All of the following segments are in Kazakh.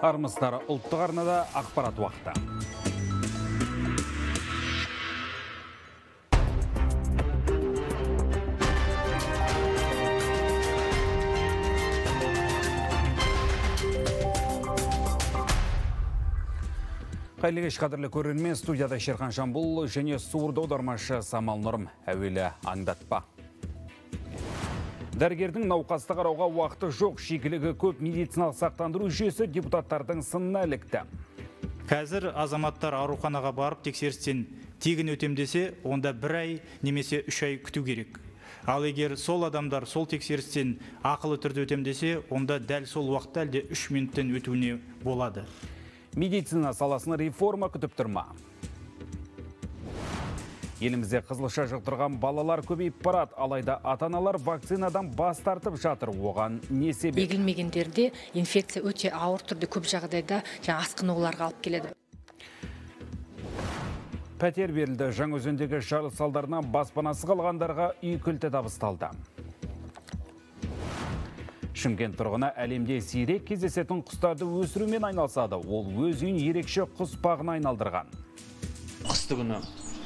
Армысыздар, ұлттық арнада ақпарат уақыты. Қайлы кеш қадірлі көрермен, студияда Шерхан Жамбул және суырды аудармашы Самал Нұрым. Әуелі аңдатпа. Дәрігердің науқасты қарауға уақыты жоқ, шикілігі көп медициналық сақтандыру жүйесі депутаттардың сынына ілікті. Қазір азаматтар ауруханаға барып тексерістен тегін өтемдесе, онда 1 ай немесе 3 ай күту керек. Ал егер сол адамдар сол тексерістен ақылы түрде өтемдесе, онда дәл сол уақытта әлде 3 минуттен өтуіне болады. Медицина саласына реформа күтіп тұрма. Елімізде қызылша жұқтырған балалар көбейіп барады, алайда ата-аналар вакцинадан бас тартып жатыр. Оған не себеп? Егілмегендерде инфекция өте ауыр түрде көп жағдайда асқынуларға алып келеді. Пәтер берілді. Жаңаөзендегі жарылыс салдарынан баспанасы қалғандарға үй кілті табысталды. Шымкент тұрғыны әлемде сирек кездесетін құстарды өсірумен айналысады. Ол өз үйін ерекше құс бағына айналдырған. Қысты күні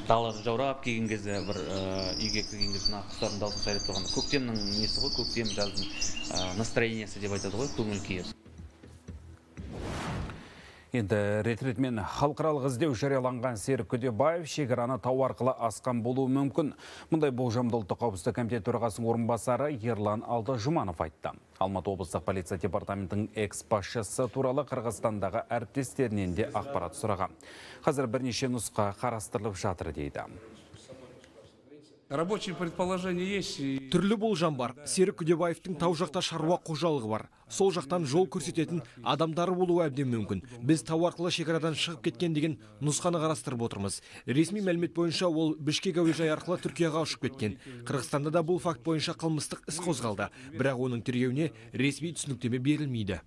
далада жаурап келген кезде бір үйге кірген кезде құстардың дауысын сайрап тұрғанда, көктемнің несі ғой, көктем жаздың настроениесі деп айтады ғой, көңіл күйі. Енді ретретмен халықаралық іздеу жарияланған Серік Күдебаев шекараны тау арқылы асқан болуы мүмкін. Мұндай болжамды ұлттық қауіпсіздік комитеті төрағасының орынбасары Ерлан Алдажұманов айтты. Алматы облыстық полиция департаментінің экс-басшысы туралы Қырғызстандағы әріптестерінен де ақпарат сұраған. Қазір бірнеше нұсқа қарастырылып жатыр дейді. Рабочие предположения есть. Түрлі болжам бар. Серік Күдебаевтың тау жақта шаруа қожалығы бар. Сол жақтан жол көрсететін адамдары болуы әбден мүмкін. Біз тау арқылы шекарадан шығып кеткен деген нұсқаны қарастырып отырмыз. Ресми мәлімет бойынша ол Бішкек әуежайы арқылы Түркияға ұшып кеткен. Қырғызстанда да бұл факт бойынша қылмыстық іс қозғалды. Бірақ оның тергеуіне ресми түсініктеме берілмейді.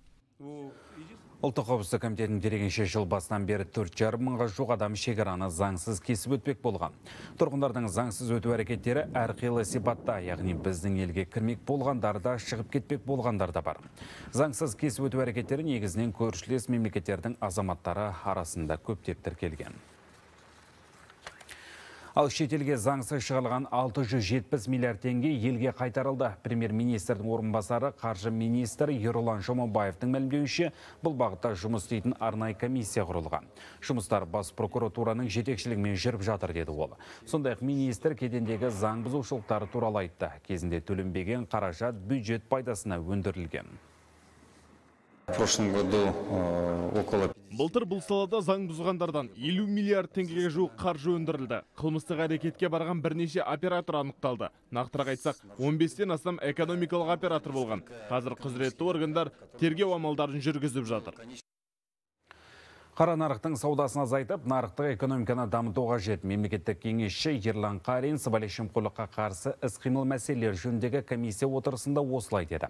Ұлттық қауіпсіздік комитетінің дерегенше жыл басынан бері 4,5 мыңға жуық адам шекараны заңсыз кесіп өтпек болған. Тұрғындардың заңсыз өту әрекеттері әрқилы сипатта, яғни біздің елге кірмек болғандар да, шығып кетпек болғандар да бар. Заңсыз кесіп өту әрекеттері негізінен көршілес мемлекеттердің азаматтары арасында көптеп тіркелген. Ал шетелге заңсыз шығарылған 670 миллиард теңге елге қайтарылды. Премьер-министрдің орынбасары қаржы министрі Ерұлан Жомабаевтың мәлімдеуінше, бұл бағытта жұмыс істейтін арнайы комиссия құрылған. Жұмыстар бас прокуратураның жетекшілігімен жүріп жатыр деді ол. Сондай-ақ министр кедендегі заң бұзушылықтары туралы айтты. Кезінде төленбеген қаражат бюджет пайдасына өндірілген. Былтыр бұл салада заң бұзғандардан 50 миллиард теңгеге жуық қаржы өндірілді. Қылмыстық әрекетке барған бірнеше оператор анықталды. Нақтырақ айтсақ, 15-тен астам экономикалық оператор болған. Қазір құзыретті органдар тергеу амалдарын жүргізіп жатыр. Қара нарықтың саудасын азайтып, нарықтық экономиканы дамытуға қажет. Мемлекеттік кеңесші Ерлан Қарин сыбайлас жемқорлыққа қарсы іс-қимыл мәселелері жөніндегі комиссия отырысында осылай деді.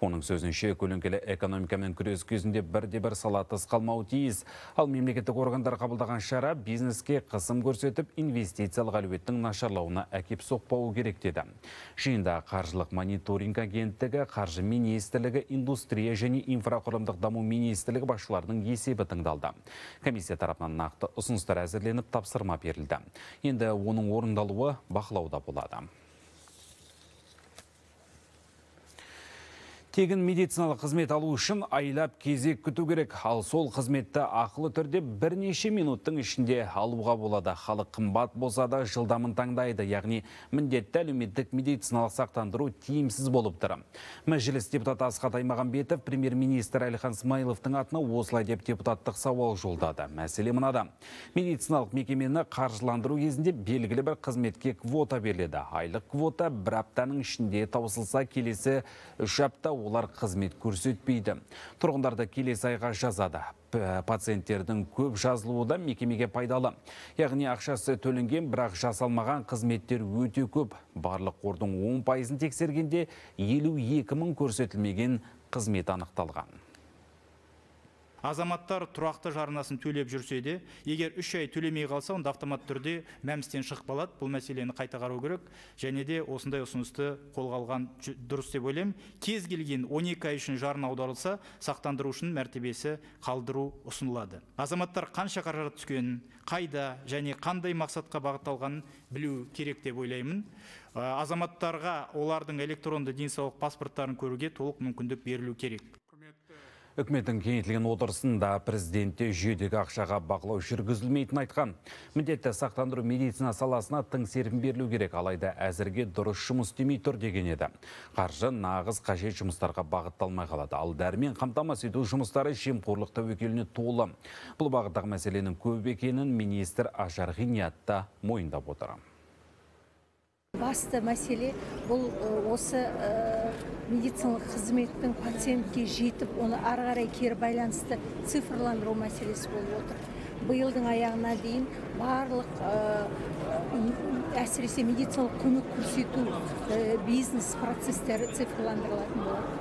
Оның сөзінше, көлеңкелі экономикамен күрес кезінде бірде-бір сала тыс қалмауы тиіс. Ал мемлекеттік органдар қабылдаған шара бизнеске қысым көрсетіп, инвестициялық әлеуеттің нашарлауына әкеп соқпауы керек деді. Жиында қаржылық мониторинг агенттігі, қаржы министрлігі, индустрия және инфрақұрылымдық даму министрлігі басшыларының есебі тыңдалды. Комиссия тарапынан нақты ұсыныстар әзірленіп тапсырма берілді. Енді оның орындалуы бақылауда болады. Тегін медициналық қызмет алу үшін айлап кезек күту керек. Ал сол қызметті ақылы түрде бірнеше минуттың ішінде алуға болады. Халық қымбат болса да жылдамын таңдайды, яғни міндетті әлеуметтік медициналық сақтандыру тиімсіз болып тұр. Мәжіліс депутаты Асхат Аймағамбетов премьер-министр Әлихан Смайыловтың атына осылай деп депутаттық сауал жолдады. Мәселе мынада. Медициналық мекемені қаржыландыру кезінде белгілі бір қызметке квота беріледі. Айлық квота бір аптаның ішінде таусылса, келесі 3 апта олар қызмет көрсетпейді. Тұрғындарды келесі айға жазады. Пациенттердің көп жазылуы да мекемеге пайдалы. Яғни ақшасы төленген, бірақ жасалмаған қызметтер өте көп. Барлық қордың 10%-ын тексергенде 52 мың көрсетілмеген қызмет анықталған. Азаматтар тұрақты жарнасын төлеп жүрсе де, егер 3 ай төлемей қалса, онда автомат түрде мәмістен шығып қалады. Бұл мәселені қайта қарау керек. Және де осындай ұсынысты қолға алған дұрыс деп ойлаймын. Кез келген 12 ай үшін жарна аударылса, сақтандырушының мәртебесі қалдыру ұсынылады. Азаматтар қанша қаражат түскенін, қайда және қандай мақсатқа бағытталғанын білу керек деп ойлаймын. Азаматтарға олардың электронды денсаулық паспорттарын көруге толық мүмкіндік берілу керек. Үкіметтің кеңейтілген отырысында президенті жүйедегі ақшаға бақылау жүргізілмейтінін айтқан. Міндетті сақтандыру медицина саласына тың серпін берілу керек, алайда әзірге дұрыс жұмыс істемей тұр деген еді. Қаржы нағыз қажет жұмыстарға бағытталмай қалады. Ал дәрімен қамтамасыз ету жұмыстары жемқорлық тәуекеліне толы. Бұл бағыттағы мәселенің көп екенін министр Ажар Ғиниятта мойындап отыр. Басты мәселе бұл осы медициналық қызметтің пациентке жетіп, оны ары қарай кері байланысты цифрландыру мәселесі болып отыр. Биылдың аяғына дейін барлық әсіресе медициналық көмек көрсету бизнес процестері цифрландырылатын болады.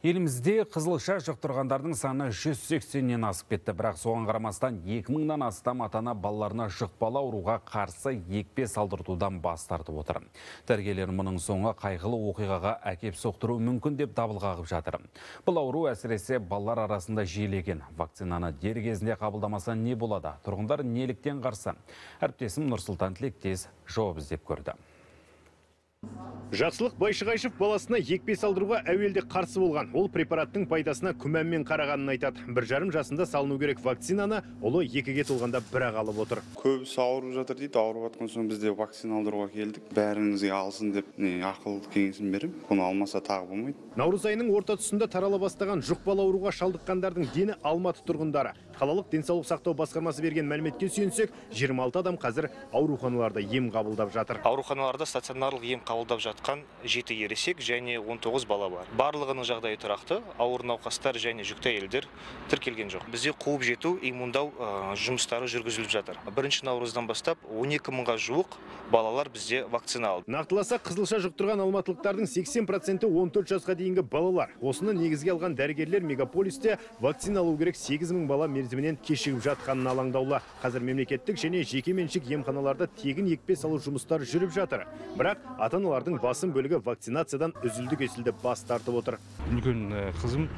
Елімізде қызылша жұқтырғандардың саны 180-нен асып кетті. Бірақ соған қарамастан 2000-нан астам атана балаларына жұқпалы ауруға қарсы екпе салдыртудан бас тартып отыр. Дәрігерлер мұның соңы қайғылы оқиғаға әкеп соқтыру мүмкін деп дабыл қағып жатыр. Бұл ауру әсіресе балалар арасында жиілеген. Вакцинаны дер кезінде қабылдамаса не болады? Тұрғындар неліктен қарсы? Әріптесім Нұрсұлтан Тілектес жауап іздеп көрді. Жақсылық Байшығайшев баласына екпе салдыруға әуелде қарсы болған. Ол препараттың пайдасына күмәнмен қарағанын айтады. 1,5 жасында салыну керек вакцинаны ұлы 2-ге толғанда бір-ақ алып отыр. Көбісі ауырып жатыр дейді. Ауырып жатқан соң бізде вакцина алдыруға келдік. Бәріңізге алсын деп ақыл кеңесін берем. Бұны алмаса тағы болмайды. Наурыз айының орта тұсында тарала бастаған жұқпалы ауруға шалдыққандардың дені Алматы тұрғындары. Қалалық денсаулық сақтау басқармасы берген мәліметке сүйенсек, 26 адам қазір ауруханаларда ем қабылдап жатыр. Ауруханаларда стационарлық ем қабылдап жатқан 7 ересек және 19 бала бар. Барлығының жағдайы тұрақты, ауыр науқастар және жүкті әйелдер тіркелген жоқ. Бізде қуып жету, иммундау жұмыстары жүргізіліп жатыр. 1 наурыздан бастап 12 мыңға жуық балалар бізде вакцина алды. Нақтыласа, қызылша жұқтырған алматылықтардың 80% 14 жасқа дейінгі балалар. Осыны негізге алған дәрігерлер мегаполисте вакцина алу керек 8000 бала мерзімінен кешігіп жатқанын алаңдаулы. Қазір мемлекеттік және жекеменшік емханаларда тегін екпе салу жұмыстары жүріп жатыр. Бірақ ата-аналардың басым бөлігі вакцинациядан үзілді-кесілді бас тартып отыр. Үлкен қызым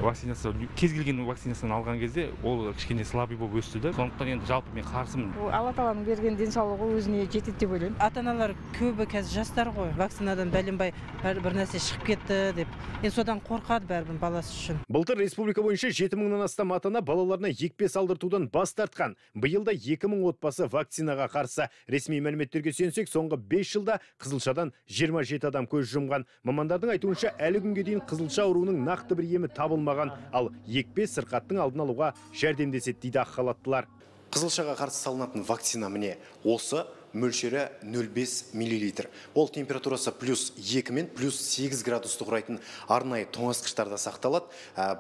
вакцинация, кез келген вакцинацияны алған кезде ол кішкене слабый болып өсті да. Сондықтан енді жалпы мен қарсымын. Алла тағаланың берген денсаулығы өзіне жетеді деп ойлаймын. Ата-аналар көбі қазір жастар ғой. Вакцинадан бәленбай бір нәрсе шығып кетті деп. Содан қорқады бәрібір баласы үшін. Былтыр республика бойынша 7000-нан астам ата-ана балаларына екпе салдыртудан бас тартқан. Биылда 2000 отбасы вакцинаға қарсы. Ресми мәліметтерге сүйенсек, соңғы 5 жылда қызылшадан 27 адам көз жұмған. Мамандардың айтуынша, әлі күнге дейін қызылша ауруының нақты бір емі табылмаған, ал екпе сырқаттың алдын алуға жәрдемдеседі дейді ақ халаттылар. Қызылшаға қарсы салынатын вакцина міне осы мөлшері 0,5 мл. Ол температурасы +2 мен +8 градусты құрайтын арнайы тоңазытқыштарда сақталады.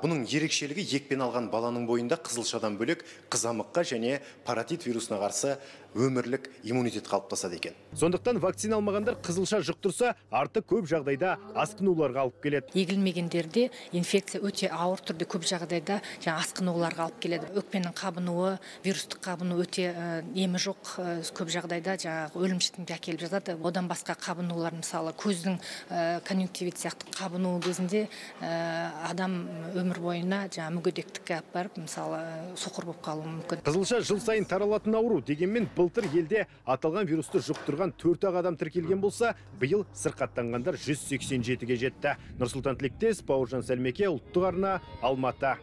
Бұның ерекшелігі екпені алған баланың бойында қызылшадан бөлек қызамыққа және паротит вирусына қарсы өмірлік иммунитет қалыптасады екен. Сондықтан вакцина алмағандар қызылша жұқтырса, арты көп жағдайда асқынуларға алып келеді. Егілмегендерде инфекция өте ауыр түрде көп жағдайда асқынуларға алып келеді. Өкпенің қабынуы, вирустық қабыну өте емі жоқ, көп жағдайда өлімшітінде әкеліп жатады. Одан басқа қабынулар, мысалы көздің конъюнктивит сияқты қабыну кезінде адам өмір бойына мүгедектікке алып барып, мысалы соқыр болып қалуы мүмкін. Қызылша жыл сайын таралатын ауру, дегенмен былтыр елде аталған вирусты жұқтырған 4 адам тіркелген болса, биыл сырқаттанғандар 187-ге жетті. Нұрсұлтан Тілектес, Бауыржан Сәлмеке, ұлттық арна, Алматы.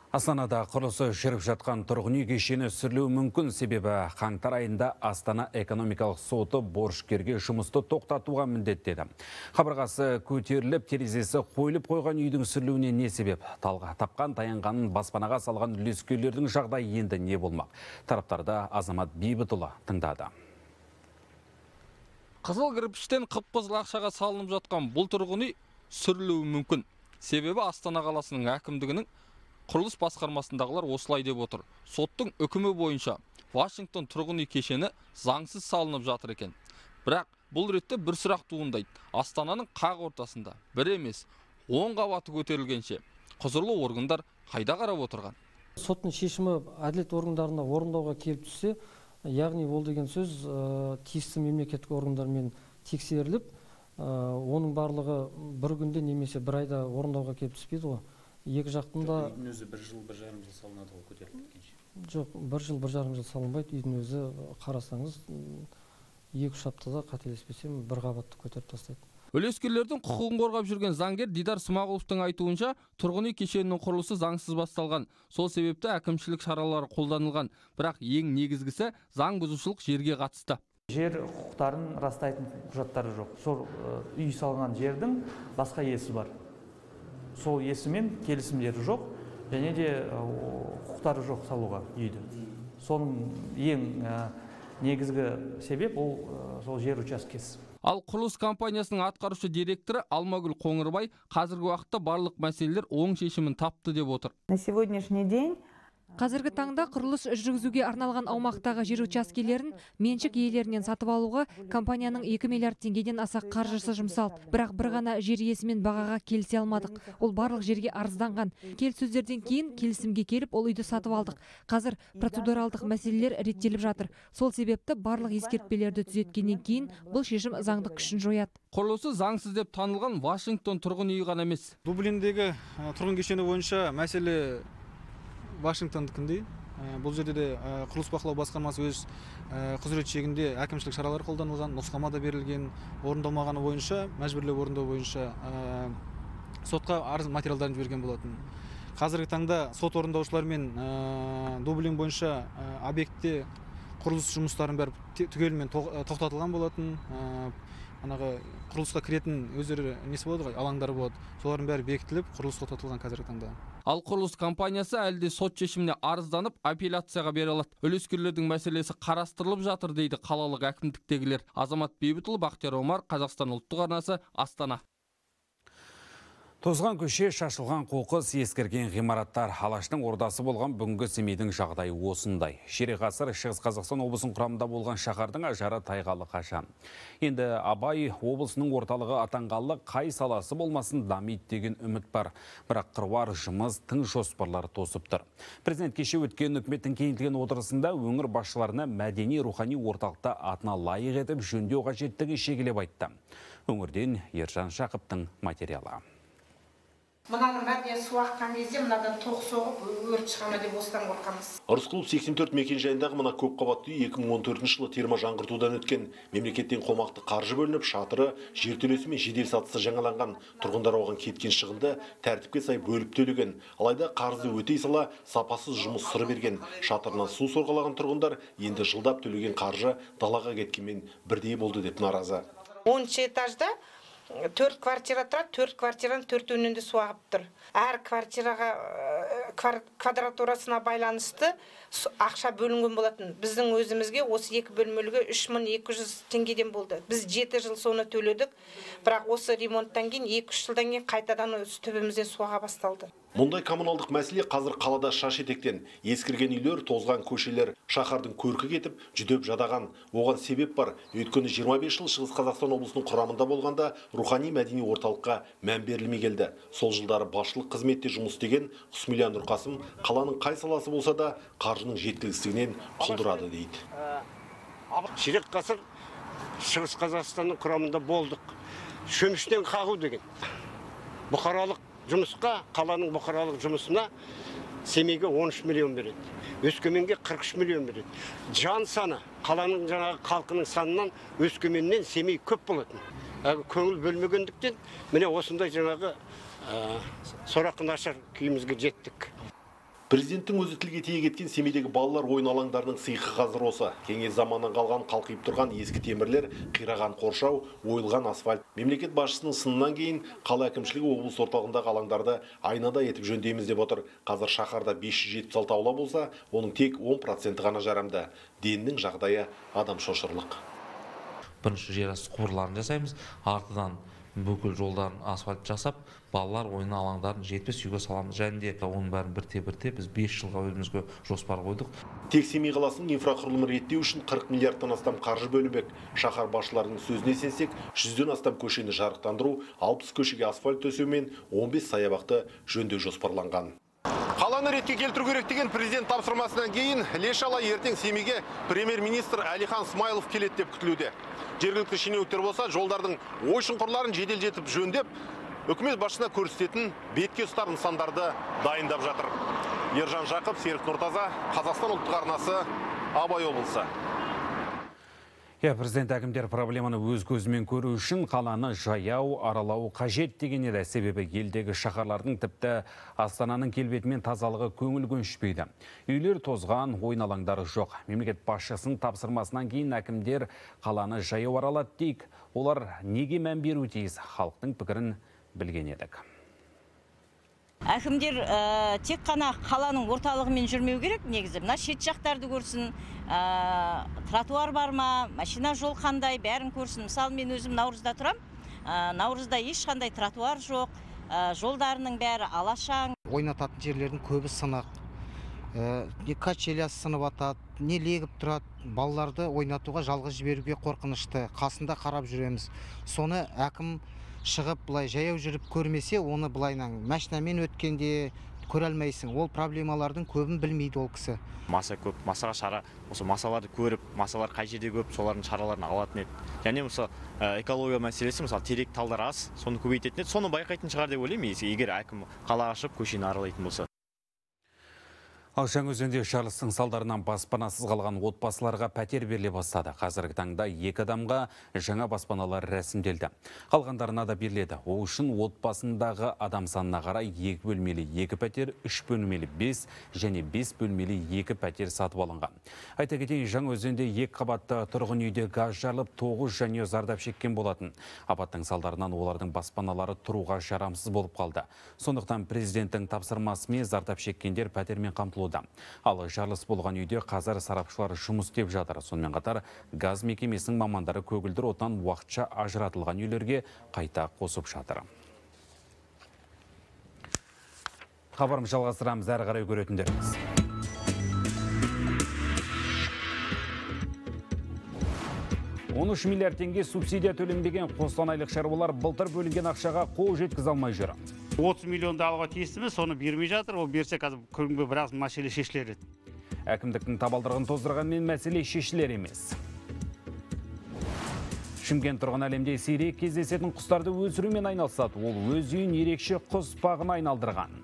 Астанада құрылысы жүріп жатқан тұрғын үй кешені сүрілуі мүмкін, себебі қаңтар айында Астана экономикалық соты борышкерге жұмысты тоқтатуға міндеттеді. Қабырғасы көтеріліп, терезесі қойылып қойған үйдің сүрілуіне не себеп? Талға тапқан таянғанын баспанаға салған үлескерлердің жағдайы енді не болмақ? Тараптарда Азамат Бейбітұлы тыңдады. Қызыл кірпіштен қып-қызыл ақшаға салынып жатқан бұл тұрғын үй сүрілуі мүмкін. Себебі Астана қаласының әкімдігінің құрылыс басқармасындағылар осылай деп отыр. Соттың үкімі бойынша Вашингтон тұрғын үй кешені заңсыз салынып жатыр екен. Бірақ бұл ретте бір сұрақ туындайды. Астананың қақ ортасында бір емес 10 қабаты көтерілгенше құзырлы органдар қайда қарап отырған? Соттың шешімі әділет органдарына орындауға келіп түссе, яғни ол деген сөз тиісті мемлекеттік органдармен тексеріліп, оның барлығы бір күнде немесе бір айда орындауға келіп түспейді ғой. Екі жақтың да... Үйдің өзі 1 жыл, 1,5 жыл салынады ғой көтеріліп кеткенше. Жоқ, 1 жыл, 1,5 жыл салынбайды. Үйдің өзі қарасаңыз 2-3 аптада қателеспесем бір қабатты көтеріп тастайды. Үлескерлердің құқығын қорғап жүрген заңгер Дидар Смағұловтың айтуынша, тұрғын үй кешенінің құрылысы заңсыз басталған. Сол себепті әкімшілік шаралары қолданылған. Бірақ ең негізгісі заң бұзушылық жерге қатысты. Жер құқықтарын растайтын құжаттары жоқ. Сол үй салған жердің басқа иесі бар. Сол иесімен келісімдері жоқ, және де құқықтары жоқ салуға үйді. Соның ең негізгі себеп ол сол жер учаскесі. Ал құрылыс компаниясының атқарушы директоры Алмагүл Қоңырбай қазіргі уақытта барлық мәселелер оң шешімін тапты деп отыр. На сегодняшний день Қазіргі таңда құрылыс жүргізуге арналған аумақтағы жер учаскелерін меншік иелерінен сатып алуға компанияның 2 миллиард теңгеден аса қаржысы жұмсалды. Бірақ бір ғана жер иесімен бағаға келісе алмадық. Ол барлық жерге арызданған. Келіссөздерден кейін келісімге келіп, ол үйді сатып алдық. Қазір процедуралдық мәселелер реттеліп жатыр. Сол себепті барлық ескертпелерді түзеткеннен кейін бұл шешім заңдық күшін жояды. Құрылысы заңсыз деп танылған Вашингтон тұрғын үйі ғана емес. Дублиндегі тұрғын кешені бойынша мәселе Вашингтондікіндей. Бұл жерде де құрылыс бақылау басқармасы өз құзырет шегінде әкімшілік шаралар қолданылған, нұсқама да берілген, орындалмағаны бойынша, мәжбүрлеп орындау бойынша сотқа арыз материалдарын жіберген болатын. Қазіргі таңда сот орындаушылармен Дублин бойынша объектте құрылыс жұмыстарын бәрі түгелімен тоқтатылған болатын. Құрылысқа кіретін өздері несі болады ғой, алаңдары болады. Солардың бәрі бекітіліп, құрылыс тоқтатылған қазіргі таңда. Ал құрылыс компаниясы әлде сот шешіміне арызданып, апелляцияға бере алады. Үлескерлердің мәселесі қарастырылып жатыр дейді қалалық әкімдіктегілер. Азамат Бейбітұлы, Бақтияр Омар, Қазақстан ұлттық арнасы, Астана. Тозған көше, шашылған қоқыс, ескірген ғимараттар, Алаштың ордасы болған бүгінгі Семейдің жағдайы осындай. Ширек ғасыр Шығыс Қазақстан облысының құрамында болған шаһардың ажары тайғалы қаша. Енді Абай облысының орталығы атанғалы қай саласы болмасын дамиды деген үміт бар. Бірақ қыруар жұмыс тың жоспарлар тосып тұр. Президент кеше өткен үкіметтің кеңейтілген отырысында өңір басшыларына мәдени рухани орталықта атына лайық етіп жөндеу қажеттігі шегелеп айтты. Өңірден Ержан Шақыптың материалы. Мынаның бәріне су аққан кезде мынадан тоқ соғып өрт шығама деп осыдан қорқамыз. Рысқұлов 84 мекен жайындағы мына көпқабатты үй 2014 жылы терма жаңғыртудан өткен. Мемлекеттен қомақты қаржы бөлініп, шатыры, жертөлесі мен жедел сатысы жаңаланған. Тұрғындар оған кеткен шығынды тәртіпке сай бөліп төлеген. Алайда қарызды өтей сала сапасыз жұмыс сыры берген. Шатырынан су сорғалаған тұрғындар енді жылдап төлеген қаржы далаға кеткенмен бірдей болды деп наразы. 10 этажда 4 квартира тұрады, 4 квартираның 4-ünен де су ағып тұр. Әр квартираға квадратурасына байланысты ақша бөлінген болатын. Біздің өзімізге осы 2 бөлмеліге 3200 теңгеден болды. Біз 7 жыл соны төледік, бірақ осы ремонттан кейін 2-3 жылдан кейін қайтадан төбемізден су аға басталды. Мұндай коммуналдық мәселе қазір қалада шаш етектен. Ескірген үйлер, тозған көшелер, шаһардың көркі кетіп, жүдеп жадаған. Оған себеп бар. Өйткені 25 жыл Шығыс Қазақстан облысының құрамында болғанда рухани мәдени орталыққа мән берілмей келді. Сол жылдары басшылық қызметте жұмыс істеген Құсмилия Нұрқасым қаланың қай саласы болса да қаржының жеткіліксіздігінен құлдырады дейді. Ширек ғасыр Шығыс Қазақстанның құрамында болдық. Шөміштен қағу деген. Бұқаралық жұмысқа, қаланың бұқаралық жұмысына Семейге 13 миллион береді. Өскеменге 43 миллион береді. Жан саны, қаланың жаңағы халқының санынан Өскеменнен Семей көп болатын. Көңіл бөлмегендіктен, міне осындай жаңағы сорақы нашар күйімізге жеттік. Президенттің өзі тілге тиек еткен Семейдегі балалар ойын алаңдарының сыйқы қазір осы. Кеңес заманынан қалған қалқиып тұрған ескі темірлер, қираған қоршау, ойылған асфальт. Мемлекет басшысының сынынан кейін қала әкімшілігі облыс орталығындағы алаңдарды айнада етіп жөндейміз деп отыр. Қазір шаһарда 576 аула болса, оның тек 10% ғана жарамды. Деннің жағдайы адам шошырлық. Бірінші жер асты құбырларын жасаймыз, артынан бүкіл жолдарын асфальт жасап, балалар ойын алаңдарын 70 үйге саламыз. Және де оның бәрін бірте-бірте біз 5 жылға өзімізге жоспар қойдық. Тек Семей қаласының инфрақұрылымын реттеу үшін 40 миллиардтан астам қаржы бөлінбек. Шаһар басшыларының сөзіне сенсек, 100-ден астам көшені жарықтандыру, 60 көшеге асфальт төсеу мен 15 саябақты жөндеу жоспарланған. Қаланы ретке келтіру керек деген президент тапсырмасынан кейін Іле-Шала ертең Семейге премьер-министр Әлихан Смайылов келеді деп күтілуде. Жергілікті шенеуніктер болса, жолдардың ой-шұңқырларын жедел жетіп жөндеп, үкімет басшысына көрсететін бетке ұстар нысандарды дайындап жатыр. Ержан Жақып, Серік Нұртаза, Қазақстан ұлттық арнасы, Абай облысы. Президент әкімдер проблеманы өз көзімен көру үшін қаланы жаяу аралау қажет деген еді. Себебі елдегі шаһарлардың тіпті Астананың келбетімен тазалығы көңіл көншітпейді. Үйлер тозған, ойын алаңдары жоқ. Мемлекет басшысының тапсырмасынан кейін әкімдер қаланы жаяу аралады дейік. Олар неге мән беруі тиіс? Халықтың пікірін білген едік. Әкімдер тек қана қаланың орталығымен жүрмеу керек, негізі. Мына шет жақтарды көрсін, тротуар бар ма, машина жол қандай, бәрін көрсін. Мысалы, мен өзім Наурызда тұрам. Наурызда ешқандай тротуар жоқ, жолдарының бәрі алашаң. Ойнататын жерлердің көбі сынық. Не качелясы сынып атады, не легіп тұрады. Балаларды ойнатуға жалғыз жіберуге қорқынышты. Қасында қарап жүреміз. Соны әкім шығып былай жаяу жүріп көрмесе, оны былайнан машинамен өткенде көре алмайсың. Ол проблемалардың көбін білмейді ол кісі. Маса көп, масаға шара, осы масаларды көріп, масалар қай жерде көп, солардың шараларын алатын еді. Және осы экология мәселесі, мысалы терек талдар аз, соны көбейтетін еді. Соны байқайтын шығар деп ойлаймын, егер әкім қала ашып көшені аралайтын болса. Ал Жаңаөзенде жарылыстың салдарынан баспанасыз қалған отбасыларға пәтер беріле бастады. Қазіргі таңда 2 адамға жаңа баспаналар рәсімделді. Қалғандарына да беріледі. Ол үшін отбасындағы адам санына қарай 2 бөлмелі 2 пәтер, 3 бөлмелі 5 және 5 бөлмелі 2 пәтер сатып алынған. Айта кетейін, Жаңаөзенде 2 қабатты тұрғын үйде газ жарылып, 9 және зардап шеккен болатын. Апаттың салдарынан олардың баспаналары тұруға жарамсыз болып қалды. Сондықтан президенттің тапсырмасымен зардап шеккендер пәтермен қамтылуда. Ал жарылыс болған үйде қазір сарапшылар жұмыс істеп жатыр. Сонымен қатар газ мекемесінің мамандары көгілдір отыннан уақытша ажыратылған үйлерге қайта қосып жатыр. Хабарымызды жалғастырамыз, әрі қарай көретіндеріңіз. $13 миллиард теңге субсидия төленбеген қостанайлық шаруалар былтыр бөлінген ақшаға қол жеткізе алмай жүр. 30 миллионды алуға тиістіміз, соны бермей жатыр. Ол берсе қазір күнгі біраз мәселе шешілер еді. Әкімдіктің табалдырығын тоздырғанмен мәселе шешілер емес. Шымкент тұрғын әлемде сирек кездесетін құстарды өсірумен айналысады. Ол өз үйін ерекше құс бағына айналдырған.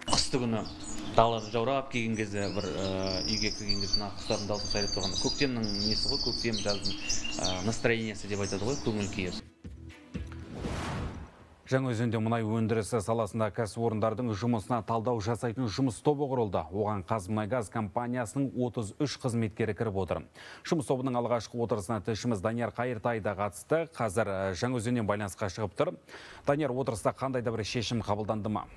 Қыстыгүні далада жаурап келген кезде бір үйге келген кезде құстардың дауысын сайрап тұрғанда, көктемнің несі ғой, көктем жаздың настроениесі деп айтады ғой, көңіл күйі. Жаңаөзенде мұнай өндірісі саласында кәсіпорындардың жұмысына талдау жасайтын жұмыс тобы құрылды. Оған Қазмұнайгаз компаниясының 33 қызметкері кіріп отыр. Жұмыс тобының алғашқы отырысына тілшіміз Данияр Қайыртай да қатысты. Қазір Жаңаөзеннен байланысқа шығып тұр. Данияр, отырыста қандай да бір шешім қабылданды ма?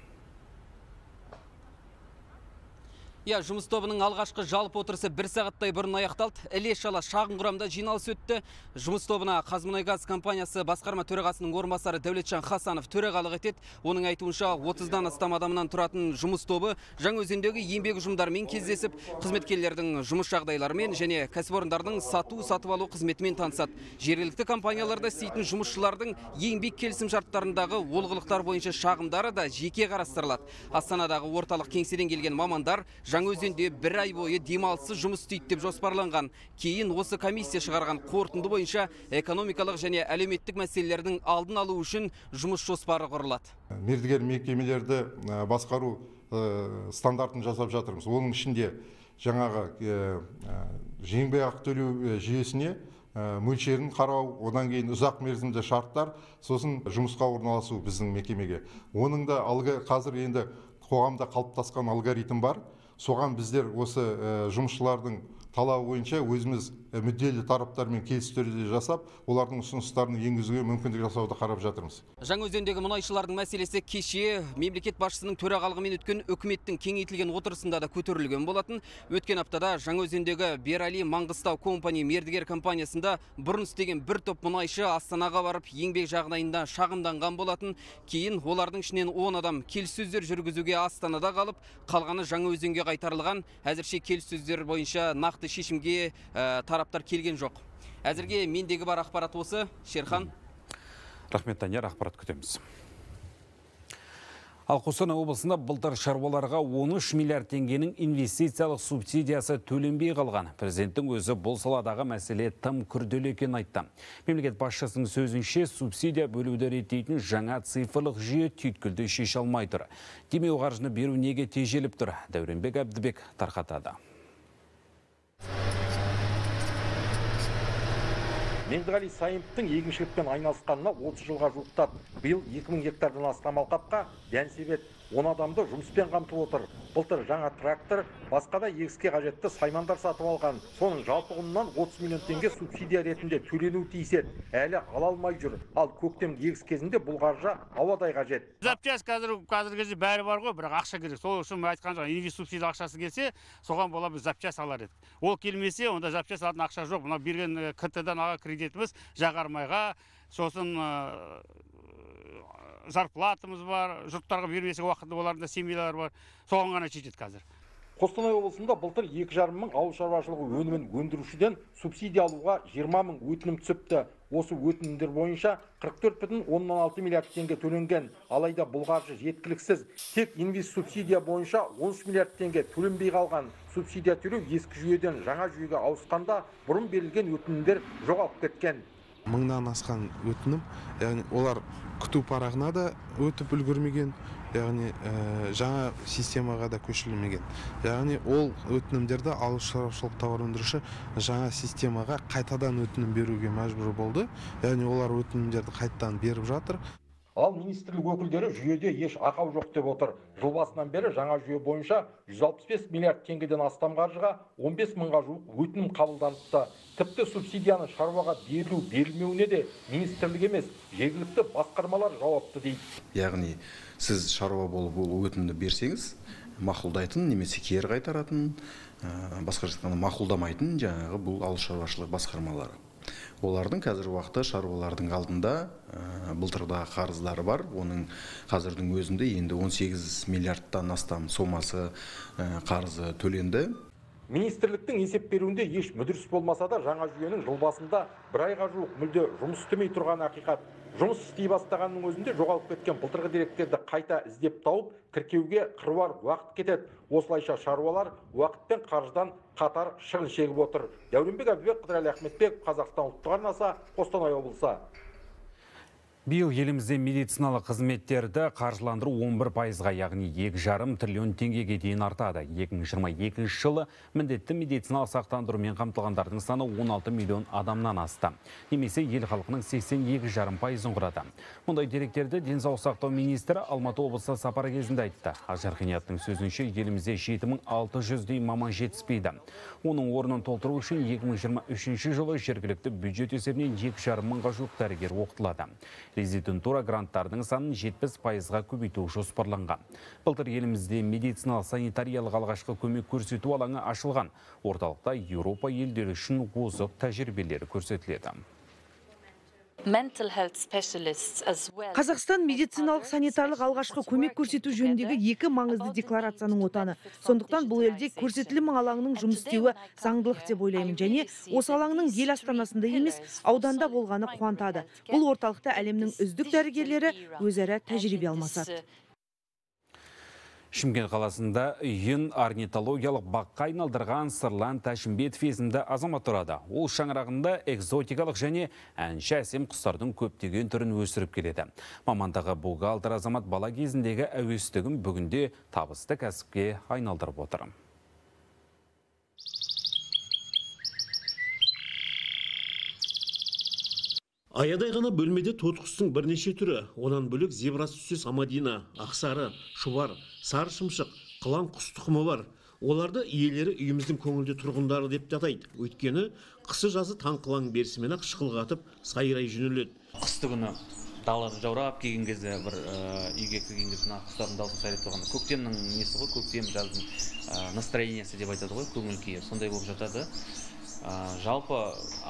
Жұмыс тобының алғашқы жалпы отырысы 1 сағаттай бұрын аяқталды. Іле-Шала шағын құрамда жиналыс өтті. Жұмыс тобына Қазмұнайгаз компаниясы басқарма төрағасының орынбасары Дәулетжан Хасанов төрағалық етеді. Оның айтуынша 30-дан астам адамнан тұратын жұмыс тобы Жаңаөзендегі еңбек ұжымдарымен кездесіп, қызметкерлердің жұмыс жағдайларымен және кәсіпорындардың сатып алу қызметімен танысады. Жергілікті компанияларда істейтін жұмысшылардың еңбек келісімшарттарындағы олқылықтар бойынша шағымдары да жеке қарастырылады. Астанадағы орталық кеңседен келген мамандар Жаңаөзенде 1 ай бойы демалыссыз жұмыс істейді деп жоспарланған. Кейін осы комиссия шығарған қорытынды бойынша экономикалық және әлеуметтік мәселелердің алдын алу үшін жұмыс жоспары құрылады. Мердігер мекемелерді басқару стандартын жасап жатырмыз. Оның ішінде жаңағы еңбекақы төлеу жүйесіне мөлшерін қарау, одан кейін ұзақ мерзімді шарттар, сосын жұмысқа орналасу біздің мекемеге. Оның да қазір енді қоғамда қалыптасқан алгоритм бар. Соған біздер осы жұмысшылардың талабы бойынша өзіміз мүдделі тараптармен келіссөздерді жасап, олардың ұсыныстарын енгізуге мүмкіндік жасауды қарап жатырмыз. Жаңаөзендегі мұнайшылардың мәселесі кеше мемлекет басшысының төрағалығымен өткен үкіметтің кеңейтілген отырысында да көтерілген болатын. Өткен аптада Жаңаөзендегі Берали Маңғыстау компания мердігер компаниясында бұрын істеген бір топ мұнайшы Астанаға барып еңбек жағдайында шағымданған болатын. Кейін олардың ішінен 10 адам келіссөздер жүргізуге Астанада қалып, қалғаны Жаңаөзенге қайтарылған. Әзірше келіссөздер бойынша нақты шешімге тараптар келген жоқ. Әзірге мендегі бар ақпарат осы. Шерхан. Рахмет, Данияр, ақпарат күтеміз. Ал Қостанай облысында былтыр шаруаларға 13 миллиард теңгенің инвестициялық субсидиясы төленбей қалған. Президенттің өзі бұл саладағы мәселе тым күрделі екенін айтты. Мемлекет басшысының сөзінше субсидия бөлуді реттейтін жаңа цифрлық жүйе түйткілді шеше алмай тұр. Демеу қаржыны беру неге тежеліп тұр? Дәуренбек Әбдібек тарқатады. Меңдіғали Сайымовтың егіншілікпен айналысқанына 30 жылға жуықтады. Биыл 2000 гектардан астам алқапқа дән себеді. 10 адамды жұмыспен қамтып отыр. Былтыр жаңа трактор, басқа да егіске қажетті саймандар сатып алған. Соның жалпы құнынан 30 миллион теңге субсидия ретінде төленуі тиіс еді. Әлі ала алмай жүр. Ал көктем егіс кезінде бұл қаржы ауадай қажет. Запчасть қазіргі кезде бәрі бар ғой, бірақ ақша керек. Сол үшін айтқан жаңа инвест субсидия ақшасы келсе, соған бола біз запчасть алар едік. Ол келмесе, онда запчасть алатын ақша жоқ. Мына берген КТ-дан аға кредитіміз жағармайға, сосын зарплатымыз бар, жұрттарға бермесе уақытында оларында семьялар бар. Соған ғана жетеді қазір. Қостанай облысында былтыр 2,5 мың ауыл шаруашылығы өнімін өндірушіден субсидия алуға 20 мың өтінім түсіпті. Осы өтінімдер бойынша 44,16 миллиард теңге төленген. Алайда бұл қаржы жеткіліксіз. Тек инвест субсидия бойынша 13 миллиард теңге төленбей қалған. Субсидия төлеу ескі жүйеден жаңа жүйеге ауысқанда бұрын берілген өтінімдер жоғалып кеткен. Мыңнан асқан өтінім, яғни олар күту парағына да өтіп үлгермеген, яғни жаңа системаға да көшірілмеген. Яғни ол өтінімдерді ауыл шаруашылық тауар өндіруші жаңа системаға қайтадан өтінім беруге мәжбүр болды. Яғни олар өтінімдерді қайтадан беріп жатыр. Ал министрлік өкілдері жүйеде еш ақау жоқ деп отыр. Жыл басынан бері жаңа жүйе бойынша 165 миллиард теңгеден астам қаржыға 15 мыңға жуық өтінім қабылданыпты. Тіпті субсидияны шаруаға берілу берілмеуіне де министрлік емес, жергілікті басқармалар жауапты дейді. Яғни сіз шаруа болып ол өтінімді берсеңіз, мақұлдайтын немесе кері қайтаратын, басқа айтқанда мақұлдамайтын жаңағы бұл ауыл шаруашылық басқармалары. Олардың қазір уақытта шаруалардың алдында былтырда қарыздары бар. Оның қазірдің өзінде енді 18 миллиардтан астам сомасы қарызы төленді. Министрліктің есеп беруінде еш мүдіріс болмаса да жаңа жүйенің жыл басында бір айға жуық мүлде жұмыс істемей тұрған ақиқат. Жұмыс істей бастағанның өзінде жоғалып кеткен былтырғы деректерді қайта іздеп тауып, тіркеуге қыруар уақыт кетеді. Осылайша шаруалар уақыт пен қаржыдан қатар шығын шегіп отыр. Дәуренбек Әбдібек, Қыдырәлі Ахметбек, Қазақстан ұлттық арнасы, Қостанай облысы. Биыл елімізде медициналық қызметтерді қаржыландыру 11%-ға, яғни 2,5 триллион теңгеге дейін артады. 2022 жылы міндетті медициналық сақтандырумен қамтылғандардың саны 16 миллион адамнан асты. Немесе ел халқының 82,5%-ын құрады. Мұндай деректерді денсаулық сақтау министрі Алматы облысы сапары кезінде айтты. Ажар Қинияттың сөзінше елімізде 7600-дей маман жетіспейді. Оның орнын толтыру үшін 2023 жылы жергілікті бюджет есебінен 2,5 мыңға жуық дәрігер оқытылады. Резидентура гранттардың санын 70%-ға көбейту жоспарланған. Былтыр елімізде медициналық санитариялық алғашқы көмек көрсету алаңы ашылған. Орталықта Еуропа елдері үшін озық тәжірибелері көрсетіледі. Қазақстан медициналық санитарлық алғашқы көмек көрсету жөніндегі 2 маңызды декларацияның отаны. Сондықтан бұл елде көрсетілім алаңының жұмыс істеуі заңдылық деп ойлаймын, және осы алаңның ел астанасында емес, ауданда болғаны қуантады. Бұл орталықта әлемнің үздік дәрігерлері өзара тәжірибе алмасады. Шымкент қаласында үйін орнитологиялық баққа айналдырған Сырлан Тәшімбетов есімді азамат тұрады. Ол шаңырағында экзотикалық және әнші әсем құстардың көптеген түрін өсіріп келеді. Мамандағы бухгалтер азамат бала кезіндегі әуестігін бүгінде табысты кәсіпке айналдырып отыр. Аядай ғана бөлмеде тотқұстың бірнеше түрі, онан бөлек зебра түстес амадина, ақсары, шұбар, сары шымшық, қылаң құс тұқымы бар. Оларды иелері үйіміздің көңілді тұрғындары деп атайды. Өйткені қысы жазы таңқылаң берісімен-ақ шықылғатып сайрай жөнеледі. Қысты күні даланы жаурап келген кезде бір үйге кірген кезде құстардың дауысы сайрап тұрғанда көктемнің несі ғой, көктем жаздың настроениесі деп айтады ғой, көңіл күйі сондай болып жатады. Жалпы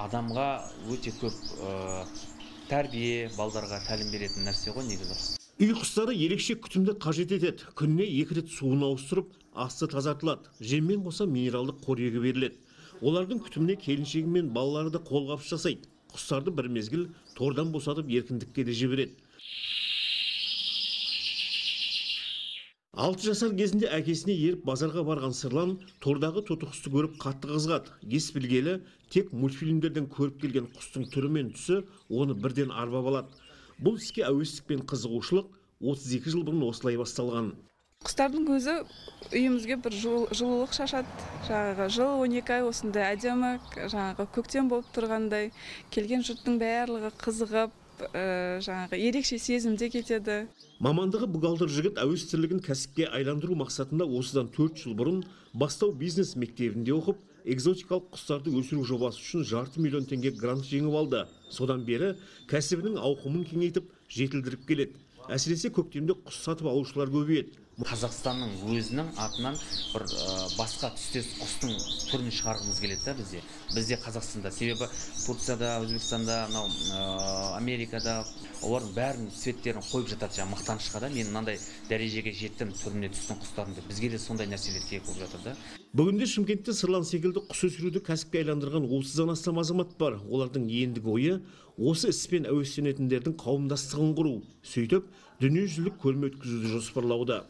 адамға өте көп тәрбие, балдарға тәлім беретін нәрсе ғой негізі. Үй құстары ерекше күтімді қажет етеді. Күніне 2 рет суын ауыстырып, асты тазартылады. Жеммен қоса минералдық қорегі беріледі. Олардың күтіміне келіншегі мен балалары да қолғабыс жасайды. Құстарды бір мезгіл тордан босатып еркіндікке де жібереді. 6 жасар кезінде әкесіне еріп базарға барған Сырлан тордағы тоты құсты көріп қатты қызғады. Ес білгелі тек мультфильмдерден көріп келген құстың түрі мен түсі оны бірден арбап алады. Бұл іске әуестік пен қызығушылық 32 жыл бұрын осылай басталған. Құстардың көзі үйімізге бір жылылық шашады. Жаңағы жыл 12 ай осындай әдемі, жаңағы көктем болып тұрғандай, келген жұрттың барлығы қызығып, жаңағы ерекше сезімде кетеді. Мамандығы бухгалтер жігіт әуестілігін кәсіпке айландыру мақсатында осыдан 4 жыл бұрын бастау бизнес мектебінде оқып, экзотикалық құстарды өсіру жобасы үшін 500 000 теңге грант жеңіп алды. Содан бері кәсібінің ауқымын кеңейтіп, жетілдіріп келеді. Әсіресе көктемде құс сатып алушылар көбейеді. Қазақстанның өзінің атынан бір басқа түстес құстың түрін шығарғымыз келеді бізде. Бізде Қазақстанда, себебі Турцияда, Өзбекстанда, Америкада олардың бәрінің цветтерін қойып жатады, жаңа мақтанышқа да. Мен мынандай дәрежеге жеттім түріне түстің құстарында. Бізге де сондай нәрселер керек болып жатыр да. Бүгінде Шымкентте Сырлан секілді құс өсіруді кәсіпке айландырған 30-дан астам азамат бар. Олардың ендігі ойы осы іспен әуестенетіндердің қауымдастығын құру, сөйтіп дүниежүзілік көрме өткізуді жоспарлауда.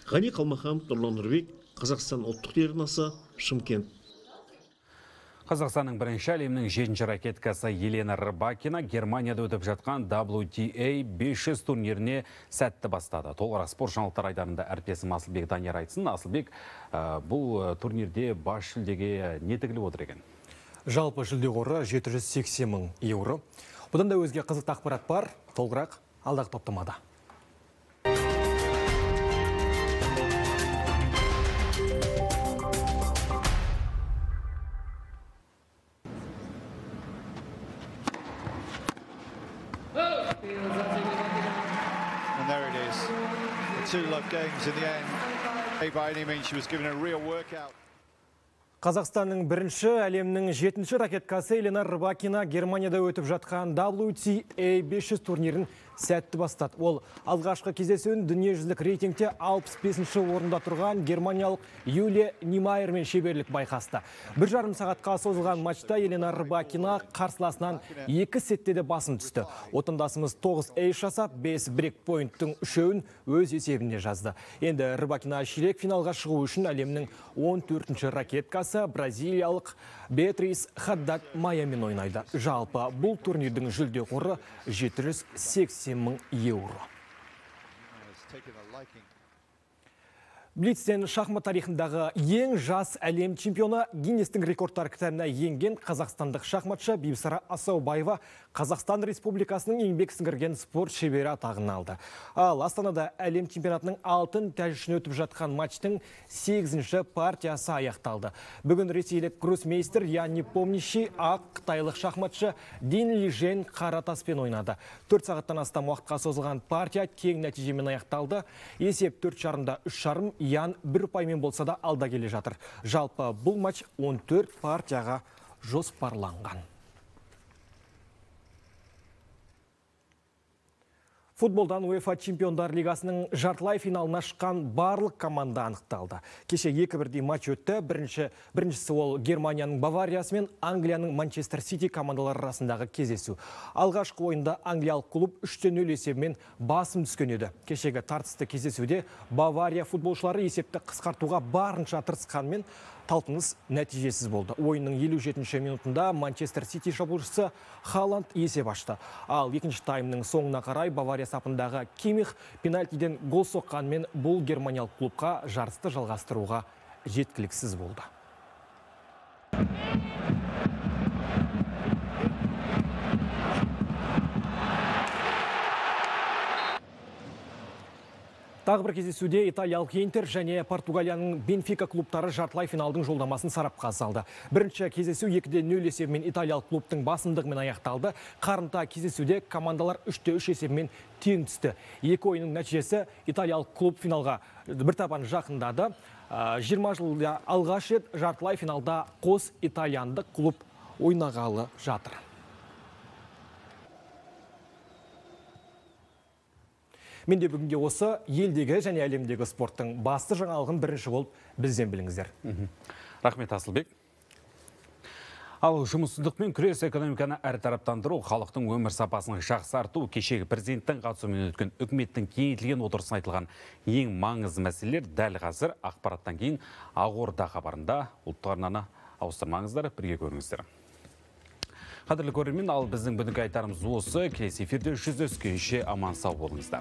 Ғани Қалмаханов, Нұрлан Нұрбек, Қазақстан ұлттық телеарнасы, Шымкент. Қазақстанның бірінші әлемнің 7-ші ракеткасы Елена Рыбакина Германияда өтіп жатқан WTA 500 турниріне сәтті бастады. Толығырақ спорт жаңалықтар айдарында әріптесім Асылбек Данияр айтсын. Асылбек, бұл турнирде бас жүлдеге не тігіліп отыр екен? Жалпы жүлде қоры 780 000 еуро. Бұдан да өзге қызықты ақпарат бар. Толығырақ алдағы топтамада. And there it is. The 2 love games in the end. By any means, she was given a real workout. Қазақстанның бірінші әлемнің 7-ші ракеткасы Елена Рыбакина Германияда өтіп жатқан WTA 500 турнирін сәтті бастады. Ол алғашқы кездесуін дүниежүзілік рейтингте 65-ші орында тұрған германиялық Юлия Нимайермен шеберлік байқасты. 1,5 сағатқа созылған матчта Елена Рыбакина қарсыласынан 2 сетте де басым түсті. Отандасымыз 9 эйс жасап, 5 брейкпойнттың 3-ін өз есебінде жазды. Енді Рыбакина ширек финалға шығу үшін әлемнің 14-ші ракеткасы бразилиялық Беатрис Хаддад Майямен ойнайды. Жалпы бұл турнирдің жүлде қоры 780 000 еуро. Блицтен шахмат тарихындағы ең жас әлем чемпионы Гиннестің рекордтар кітабына енген қазақстандық шахматшы Бибісара Асаубаева Қазақстан Республикасының еңбек сіңірген спорт шебері атағын алды. Ал Астанада әлем чемпионатының алтын тәжішін өтіп жатқан матчтың 8-ші партиясы аяқталды. Бүгін ресейлік гроссмейстер Ян Непомнящий ақ қытайлық шахматшы Дин Лижен қаратаспен ойнады. 4 сағаттан астам уақытқа созылған партия тең нәтижемен аяқталды. Есеп 4,5-да 3,5, Ян 1 ұпаймен болса да алда келе жатыр. Жалпы бұл матч 14 партияға жоспарланған. Футболдан УЕФА Чемпиондар Лигасының жартылай финалына шыққан барлық команда анықталды. Кеше 2-1 матч өтті. Біріншісі ол Германияның Бавариясы мен Англияның Манчестер Сити командалары арасындағы кездесу. Алғашқы ойында англиялық клуб 3-0 есебімен басым түскен еді. Кешегі тартысты кездесуде Бавария футболшылары есепті қысқартуға барынша тырысқанмен талпыныс нәтижесіз болды. Ойынның 57-ші минутында Манчестер Сити шабуылшысы Халанд есеп ашты. Ал екінші таймның соңына қарай Бавария сапындағы Кимих пенальтиден гол соққанмен бұл германиялық клубқа жарысты жалғастыруға жеткіліксіз болды. Тағы бір кездесуде италиялық Интер және Португалияның Бенфика клубтары жартылай финалдың жолдамасын сарапқа салды. Бірінші кездесу 2-0 есебімен италиялық клубтың басымдығымен аяқталды. Қарымта кездесуде командалар 3-3 есебімен тең түсті. Екі ойынның нәтижесі италиялық клуб финалға бір табан жақындады. 20 жылда алғаш рет жартылай финалда қос итальяндық клуб ойнағалы жатыр. Менде бүгінге осы елдегі және әлемдегі спорттың басты жаңалығын бірінші болып бізден біліңіздер. Рахмет, Асылбек. Ал жұмыссыздықпен күрес экономиканы әртараптандыру, халықтың өмір сапасын жақсарту, кешегі президенттің қатысуымен өткен үкіметтің кеңейтілген отырысына айтылған ең маңызды мәселелер дәл қазір ақпараттан кейін Ақорда хабарында. Ұлттық арнаны ауыстырмаңыздар, бірге көріңіздер. Қадірлі көрермен, ал біздің бүгінгі айтарымыз осы. Келесі эфирде жүздескенше аман сау болыңыздар.